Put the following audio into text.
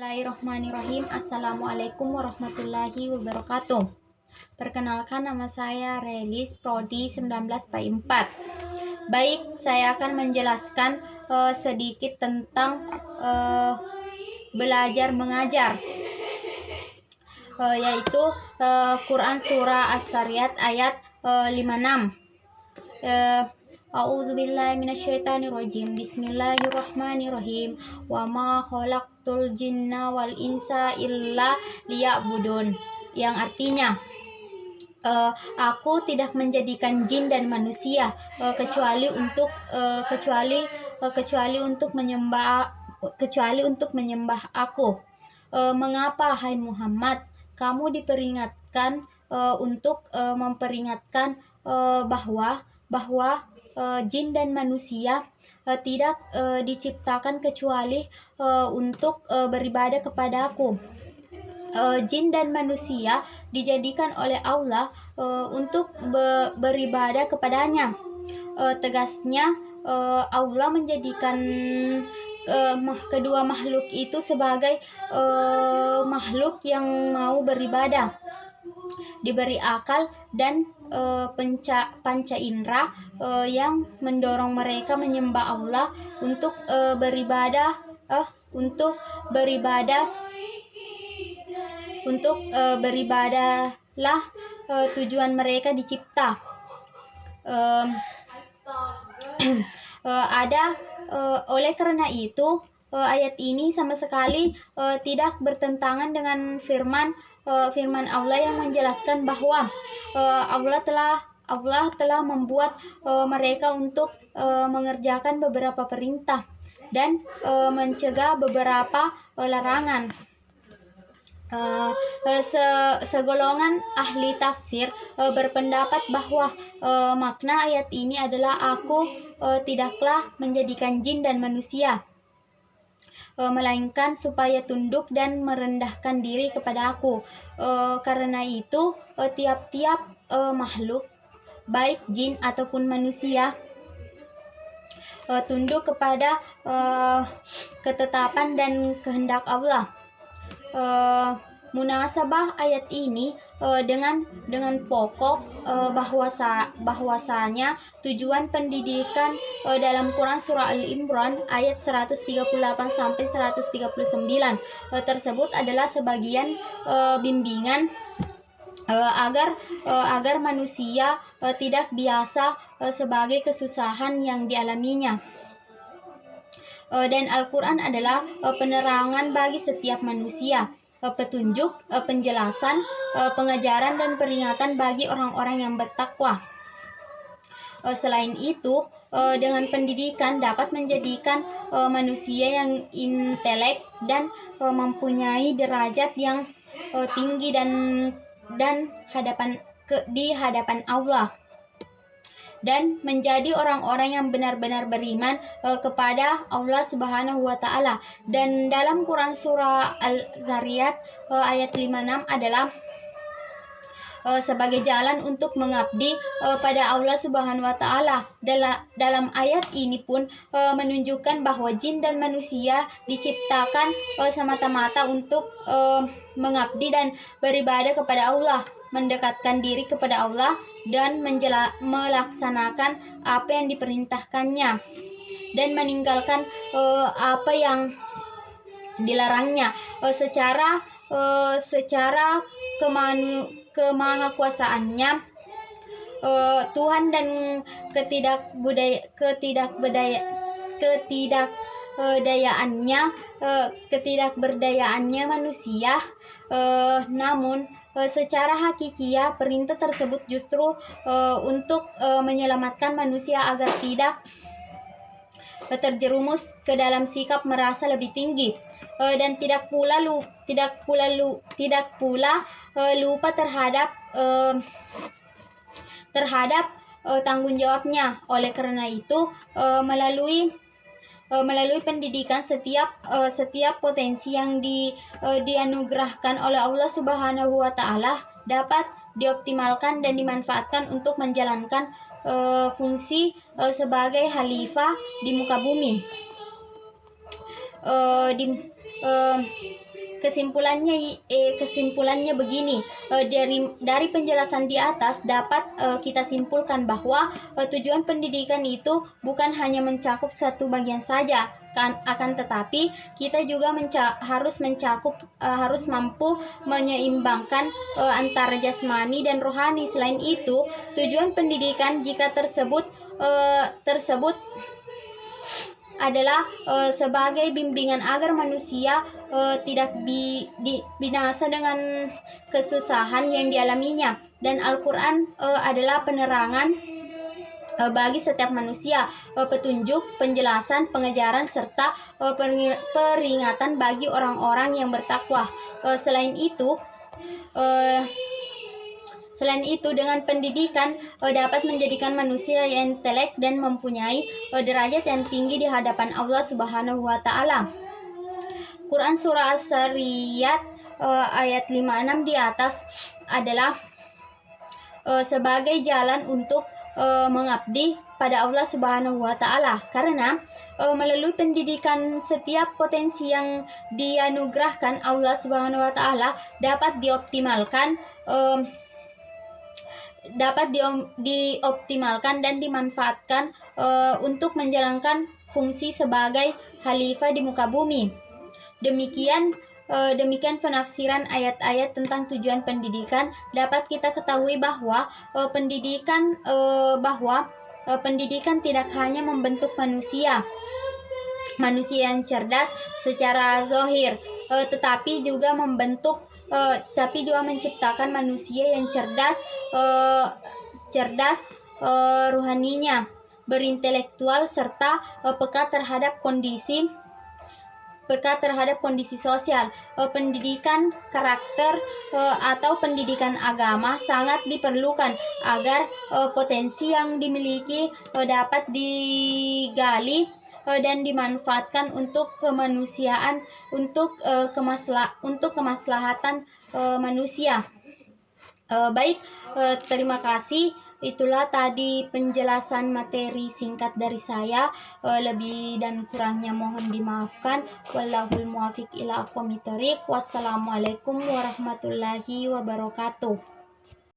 Bismillahirrahmanirrahim. Assalamualaikum warahmatullahi wabarakatuh. Perkenalkan, nama saya Relis, Prodi 19 4. Baik, saya akan menjelaskan sedikit tentang belajar mengajar, yaitu Quran Surah As-Sariyat ayat 56. A'udzubillahi minasyaitonirrajim. Bismillahirrahmanirrahim. Wa ma khalaqtul jinna wal insa illa liya'budun. Yang artinya, aku tidak menjadikan jin dan manusia kecuali untuk menyembah aku. Mengapa, hai Muhammad, kamu diperingatkan untuk memperingatkan bahwa jin dan manusia tidak diciptakan kecuali untuk beribadah kepada aku. Jin dan manusia dijadikan oleh Allah untuk beribadah kepadanya. Tegasnya, Allah menjadikan kedua makhluk itu sebagai makhluk yang mau beribadah, diberi akal dan panca indera yang mendorong mereka menyembah Allah untuk beribadahlah tujuan mereka dicipta. Oleh karena itu, ayat ini sama sekali tidak bertentangan dengan firman Allah yang menjelaskan bahwa Allah telah membuat mereka untuk mengerjakan beberapa perintah dan mencegah beberapa larangan. Segolongan ahli tafsir berpendapat bahwa makna ayat ini adalah aku tidaklah menjadikan jin dan manusia melainkan supaya tunduk dan merendahkan diri kepada aku. Karena itu tiap-tiap makhluk, baik jin ataupun manusia, tunduk kepada ketetapan dan kehendak Allah. Munasabah ayat ini dengan pokok bahwasanya tujuan pendidikan dalam Quran Surah Al-Imran ayat 138 sampai 139 tersebut adalah sebagian bimbingan agar manusia tidak biasa sebagai kesusahan yang dialaminya. Dan Al-Quran adalah penerangan bagi setiap manusia, petunjuk, penjelasan, pengajaran, dan peringatan bagi orang-orang yang bertakwa. Selain itu, dengan pendidikan dapat menjadikan manusia yang intelek dan mempunyai derajat yang tinggi di hadapan Allah, dan menjadi orang-orang yang benar-benar beriman kepada Allah Subhanahu wa Ta'ala. Dan dalam Quran Surah Al-Zariyat ayat 56 adalah sebagai jalan untuk mengabdi pada Allah Subhanahu wa Ta'ala. Dalam ayat ini pun menunjukkan bahwa jin dan manusia diciptakan semata-mata untuk mengabdi dan beribadah kepada Allah, mendekatkan diri kepada Allah, dan melaksanakan apa yang diperintahkannya dan meninggalkan apa yang dilarangnya. Secara kemahakuasaannya, Tuhan dan ketidakberdayaannya manusia, namun secara hakikiah perintah tersebut justru untuk menyelamatkan manusia agar tidak terjerumus ke dalam sikap merasa lebih tinggi dan tidak pula lupa terhadap tanggung jawabnya. Oleh karena itu, melalui pendidikan setiap potensi yang dianugerahkan oleh Allah Subhanahu wa Ta'ala dapat dioptimalkan dan dimanfaatkan untuk menjalankan fungsi sebagai khalifah di muka bumi. Kesimpulannya begini, dari penjelasan di atas dapat kita simpulkan bahwa tujuan pendidikan itu bukan hanya mencakup suatu bagian saja, akan tetapi kita juga harus mampu menyeimbangkan antara jasmani dan rohani. Selain itu, tujuan pendidikan jika tersebut adalah sebagai bimbingan agar manusia tidak binasa dengan kesusahan yang dialaminya, dan Al-Quran adalah penerangan bagi setiap manusia, petunjuk, penjelasan, pengajaran, serta peringatan bagi orang-orang yang bertakwa. Selain itu, dengan pendidikan dapat menjadikan manusia yang intelek dan mempunyai derajat yang tinggi di hadapan Allah Subhanahu wa Ta'ala. Quran Surah As-Sariyat ayat 56 di atas adalah sebagai jalan untuk mengabdi pada Allah Subhanahu wa Ta'ala, karena melalui pendidikan setiap potensi yang dianugerahkan Allah Subhanahu wa Ta'ala dapat dioptimalkan dan dimanfaatkan untuk menjalankan fungsi sebagai khalifah di muka bumi. Demikian penafsiran ayat-ayat tentang tujuan pendidikan. Dapat kita ketahui bahwa pendidikan tidak hanya membentuk manusia yang cerdas secara zahir, tetapi juga menciptakan manusia yang cerdas ruhaninya, berintelektual, serta peka terhadap kondisi sosial. Pendidikan karakter atau pendidikan agama sangat diperlukan agar potensi yang dimiliki dapat digali dan dimanfaatkan untuk kemanusiaan, untuk kemaslahatan manusia. Terima kasih. Itulah tadi penjelasan materi singkat dari saya. Lebih dan kurangnya mohon dimaafkan. Wallahul muwaffiq ila aqwamit thoriq. Wassalamualaikum warahmatullahi wabarakatuh.